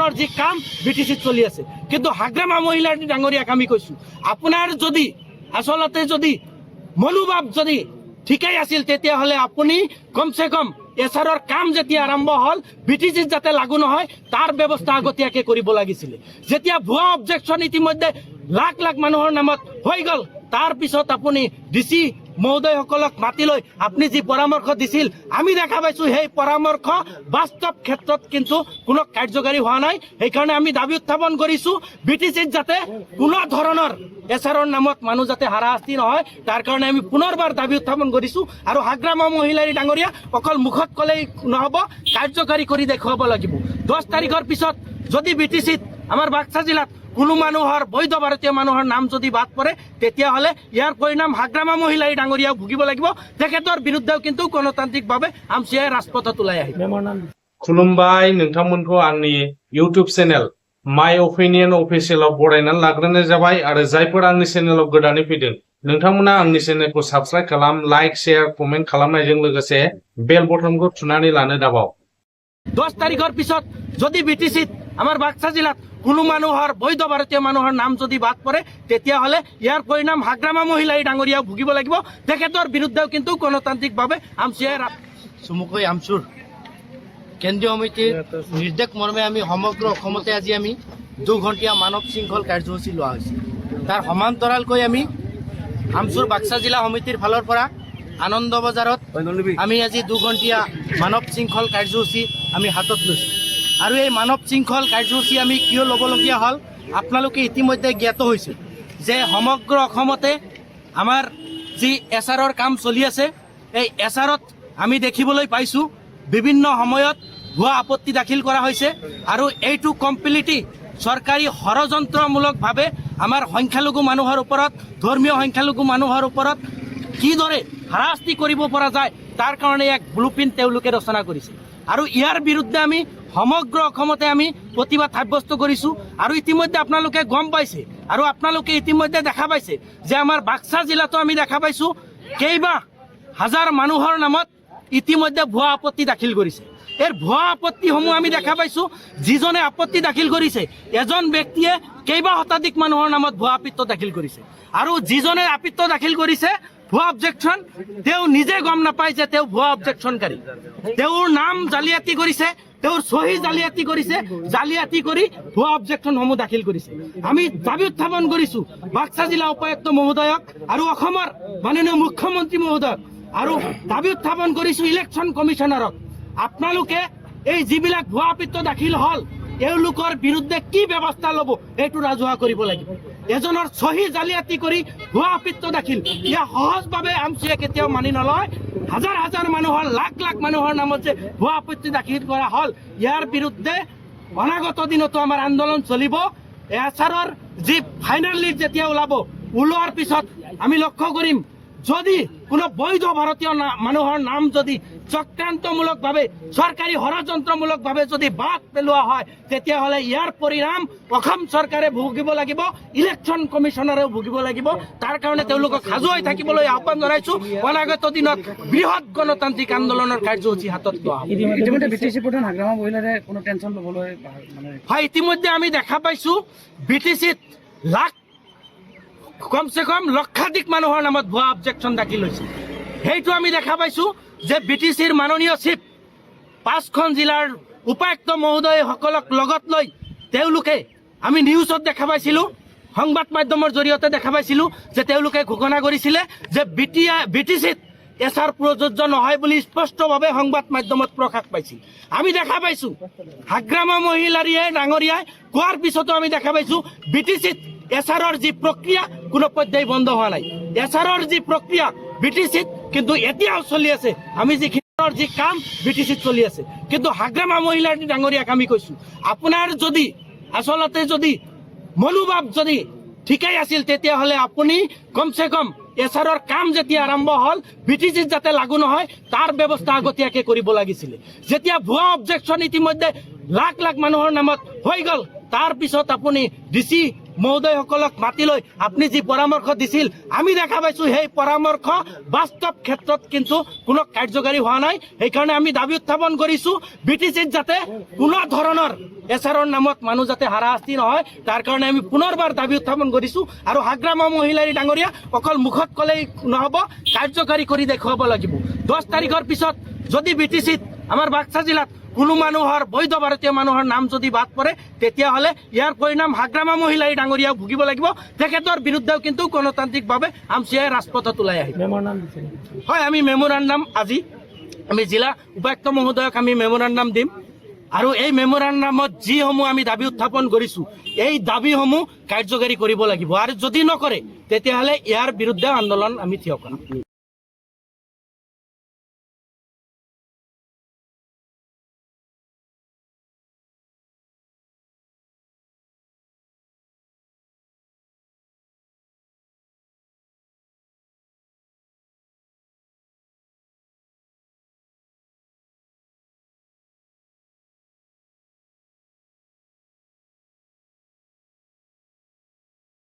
এছাৰৰ যি কাম বিটিচিত চলি আছে কিন্তু হাগ্ৰামা মহিলাৰ ডাঙৰীয়াক আমি কৈছো আপোনাৰ যদি আচলতে যদি মনোভাৱ যদি ঠিকেই আছিল তেতিয়াহ'লে আপুনি কমসে কম এছাৰৰ কাম যেতিয়া আৰম্ভ হ'ল বিটিচিত যাতে লাগু নহয় তাৰ ব্যৱস্থা আগতীয়াকৈ কৰিব লাগিছিলে যেতিয়া ভুৱা অবজেকশ্যন ইতিমধ্যে লাখ লাখ মানুহৰ নামত হৈ গ'ল তাৰ পিছত আপুনি ডিচি মহোদয়সকলক মাতি লৈ আপুনি যি পৰামৰ্শ দিছিল আমি দেখা পাইছো সেই পৰামৰ্শ বাস্তৱ ক্ষেত্ৰত কিন্তু কোনো কাৰ্যকাৰী হোৱা নাই সেইকাৰণে আমি দাবী উত্থাপন কৰিছো বিটিচিত যাতে কোনো ধৰণৰ এছাৰৰ নামত মানুহ যাতে হাৰাশাস্তি নহয় তাৰ কাৰণে আমি পুনৰবাৰ দাবী উত্থাপন কৰিছো আৰু হাগ্ৰামা মহিলাৰী ডাঙৰীয়া অকল মুখত ক'লেই নহ'ব কাৰ্যকাৰী কৰি দেখুৱাব লাগিব 10 তাৰিখৰ পিছত যদি বিটিচিত আমাৰ বাক্সা জিলাত কোনো মানুহৰ বৈধ ভাৰতীয় মানুহৰ নাম যদি বাদ পৰে তেতিয়াহ'লে ইয়াৰ পৰিণাম হাগ্ৰামা মহিলাই ডাঙৰীয়াও ভুগিব লাগিব তেখেতৰ বিৰুদ্ধেও কিন্তু গণতান্ত্ৰিকভাৱে আমচিআই ৰাজপথত ওলাই আহিব खुलुमबाय नोंथांमोनखौ आंनि इउट्युब चेनेल माय अपिनियन अफिसियेलाव बरायनानै लाग्रोनाय जाबाय आरो जायफोर आंनि चेनेलाव गोदानै फैदों नोंथांमोना आंनि चेनेलखौ साबस्क्राइब खालाम लाइक शेयार कमेन्ट खालामनायजों लोगोसे बेल बटनखौ थुनानै लानो दाबाव 10 तारिखৰ পিছত যদি বিটিচিত আমাৰ বাক্সা জিলাত কোনো মানুহৰ বৈধ ভাৰতীয় মানুহৰ নাম যদি বাদ পৰে তেতিয়াহ'লে ইয়াৰ পৰিণাম হাগ্ৰামা মহিলাই ডাঙৰীয়াও ভুগিব লাগিব তেখেতৰ বিৰুদ্ধেও কিন্তু গণতান্ত্ৰিকভাৱে আমচিআই চমুকৈ আমচুৰ কেন্দ্ৰীয় সমিতিৰ নিৰ্দেশ মৰ্মে আমি সমগ্ৰ অসমতে আজি আমি 2 ঘণ্টীয়া মানৱ শৃংখল কাৰ্যসূচী লোৱা হৈছে তাৰ সমান্তৰালকৈ আমি আমচুৰ বাক্সা জিলা সমিতিৰ ফালৰ পৰা আনন্দ বজাৰত আমি আজি 2 ঘণ্টীয়া মানৱ শৃংখল কাৰ্যসূচী আমি হাতত লৈছোঁ আৰু এই মানৱ শৃংখল কাৰ্যসূচী আমি কিয় ল'বলগীয়া হ'ল আপোনালোকে ইতিমধ্যে জ্ঞাত হৈছে যে সমগ্ৰ অসমতে আমাৰ যি এছাৰৰ কাম চলি আছে এই এছাৰত আমি দেখিবলৈ পাইছোঁ বিভিন্ন সময়ত ভুৱা আপত্তি দাখিল কৰা হৈছে আৰু এইটো কমপ্লিটলি চৰকাৰী ষড়যন্ত্ৰমূলকভাৱে আমাৰ সংখ্যালঘু মানুহৰ ওপৰত ধৰ্মীয় সংখ্যালঘু মানুহৰ ওপৰত কিদৰে হাৰাশাস্তি কৰিব পৰা যায় তাৰ কাৰণে এক ব্লুপ্ৰিণ্ট তেওঁলোকে ৰচনা কৰিছে আৰু ইয়াৰ বিৰুদ্ধে আমি সমগ্ৰ অসমতে আমি প্ৰতিবাদ সাব্যস্ত কৰিছোঁ আৰু ইতিমধ্যে আপোনালোকে গম পাইছে আৰু আপোনালোকে ইতিমধ্যে দেখা পাইছে যে আমাৰ বাক্সা জিলাতো আমি দেখা পাইছোঁ কেইবা হাজাৰ মানুহৰ নামত ইতিমধ্যে ভুৱা আপত্তি দাখিল কৰিছে এই ভুৱা আপত্তিসমূহ আমি দেখা পাইছোঁ যিজনে আপত্তি দাখিল কৰিছে এজন ব্যক্তিয়ে কেইবা শতাধিক মানুহৰ নামত ভুৱা আপত্তি দাখিল কৰিছে আৰু যিজনে আপত্তি দাখিল কৰিছে ভুৱা অবজেকশ্যন তেওঁ নিজে গম নাপায় যে তেওঁ ভুৱা অবজেকশ্যনকাৰী তেওঁৰ নাম জালিয়াতি কৰিছে তেওঁৰ সহি জালিয়াতি কৰিছে জালিয়াতি কৰি ভুৱা অবজেকশ্যনসমূহ দাখিল কৰিছে আমি দাবী উত্থাপন কৰিছোঁ বাক্সা জিলা উপায়ুক্ত মহোদয়ক আৰু অসমৰ মাননীয় মুখ্যমন্ত্ৰী মহোদয়ক আৰু দাবী উত্থাপন কৰিছোঁ ইলেকশ্যন কমিশ্যনাৰক আপোনালোকে এই যিবিলাক ভুৱা আপত্তি দাখিল হ'ল এওঁলোকৰ বিৰুদ্ধে কি ব্যৱস্থা ল'ব এইটো ৰাজহুৱা কৰিব লাগিব এজনৰ সহি জালিয়াতি কৰি ভুৱা আপত্তি দাখিল ইয়া সহজভাৱে আমচিআই কেতিয়াও মানি নলয় হাজাৰ হাজাৰ মানুহৰ লাখ লাখ মানুহৰ নামত যে ভুৱা আপত্তি দাখিল কৰা হ'ল ইয়াৰ বিৰুদ্ধে অনাগত দিনতো আমাৰ আন্দোলন চলিব এছাৰৰ যি ফাইনেল লিষ্ট যেতিয়া ওলোৱাৰ পিছত আমি লক্ষ্য কৰিম যদি কোনো বৈধ ভাৰতীয় মানুহৰ নাম যদি চক্ৰান্তমূলকভাৱে চৰকাৰী ষড়যন্ত্ৰমূলকভাৱে যদি বাদ পেলোৱা হয় তেতিয়াহ'লে ইয়াৰ পৰিণাম অসম চৰকাৰে ভুগিব লাগিব ইলেকশ্যন কমিশ্যনাৰেও ভুগিব লাগিব তাৰ কাৰণে তেওঁলোকক সাজু হৈ থাকিবলৈ আহ্বান জনাইছোঁ অনাগত দিনত বৃহৎ গণতান্ত্ৰিক আন্দোলনৰ কাৰ্যসূচী হাতত লোৱা হয় ইতিমধ্যে আমি দেখা পাইছোঁ বিটিচিত লাখ কমসে কম লক্ষাধিক মানুহৰ নামত ভুৱা অবজেকশ্যন দাখিল হৈছে সেইটো আমি দেখা পাইছোঁ যে বিটিচিৰ মাননীয় চিফ 5খন জিলাৰ উপায়ুক্ত মহোদয়সকলক লগত লৈ তেওঁলোকে আমি নিউজত দেখা পাইছিলোঁ সংবাদ মাধ্যমৰ জৰিয়তে দেখা পাইছিলোঁ যে তেওঁলোকে ঘোষণা কৰিছিলে যে বিটিচিত এছাৰ প্ৰযোজ্য নহয় বুলি স্পষ্টভাৱে সংবাদ মাধ্যমত প্ৰকাশ পাইছিল আমি দেখা পাইছোঁ হাগ্ৰামা মহিলাৰীয়ে ডাঙৰীয়াই কোৱাৰ পিছতো আমি দেখা পাইছোঁ বিটিচিত এছাৰৰ যি প্ৰক্ৰিয়া কোনো পৰ্যায় বন্ধ হোৱা নাই এছাৰৰ যি প্ৰক্ৰিয়া বিটিচিত কিন্তু এতিয়াও চলি আছে আমি যিখিনিৰ যি কাম বিটিচিত চলি আছে কিন্তু হাগ্ৰামা মহিলাৰ ডাঙৰীয়াক আমি কৈছোঁ আপোনাৰ যদি আচলতে যদি মনোভাৱ যদি ঠিকেই আছিল তেতিয়াহ'লে আপুনি কমসে কম এছাৰৰ কাম যেতিয়া আৰম্ভ হ'ল বিটিচিত যাতে লাগু নহয় তাৰ ব্যৱস্থা আগতীয়াকৈ কৰিব লাগিছিলে যেতিয়া ভুৱা অবজেকশ্যন ইতিমধ্যে লাখ লাখ মানুহৰ নামত হৈ গ'ল তাৰ পিছত আপুনি ডিচি মহোদয়সকলক মাতি লৈ আপুনি যি পৰামৰ্শ দিছিল আমি দেখা পাইছোঁ সেই পৰামৰ্শ বাস্তৱ ক্ষেত্ৰত কিন্তু কোনো কাৰ্যকাৰী হোৱা নাই। সেইকাৰণে আমি দাবী উত্থাপন কৰিছোঁ BTCত যাতে কোনো ধৰণৰ এচাৰৰ নামত মানুহ যাতে হাৰাশাস্তি নহয়, তাৰ কাৰণে আমি পুনৰবাৰ দাবী উত্থাপন কৰিছোঁ। আৰু হাগ্ৰামা মহিলাৰী ডাঙৰীয়া অকল মুখত ক'লেই নহ'ব, কাৰ্যকাৰী কৰি দেখুৱাব লাগিব। 10 তাৰিখৰ পিছত যদি BTCত আমাৰ বাক্সা জিলাত কোনো মানুহৰ বৈধ ভাৰতীয় মানুহৰ নাম যদি বাদ পৰে তেতিয়াহ'লে ইয়াৰ পৰিণাম হাগ্ৰামা মহিলাই ডাঙৰীয়াও ভুগিব লাগিব। তেখেতৰ বিৰুদ্ধেও কিন্তু গণতান্ত্ৰিকভাৱে আমচিয়াই ৰাজপথত ওলাই আহিব। হয়, আমি মেমোৰাণ্ডাম আজি আমি জিলা উপায়ুক্ত মহোদয়ক আমি মেমোৰাণ্ডাম দিম আৰু এই মেমোৰাণ্ডামত যিসমূহ আমি দাবী উত্থাপন কৰিছোঁ এই দাবীসমূহ কাৰ্যকাৰী কৰিব লাগিব আৰু যদি নকৰে তেতিয়াহ'লে ইয়াৰ বিৰুদ্ধে আন্দোলন আমি থিয় কৰাম।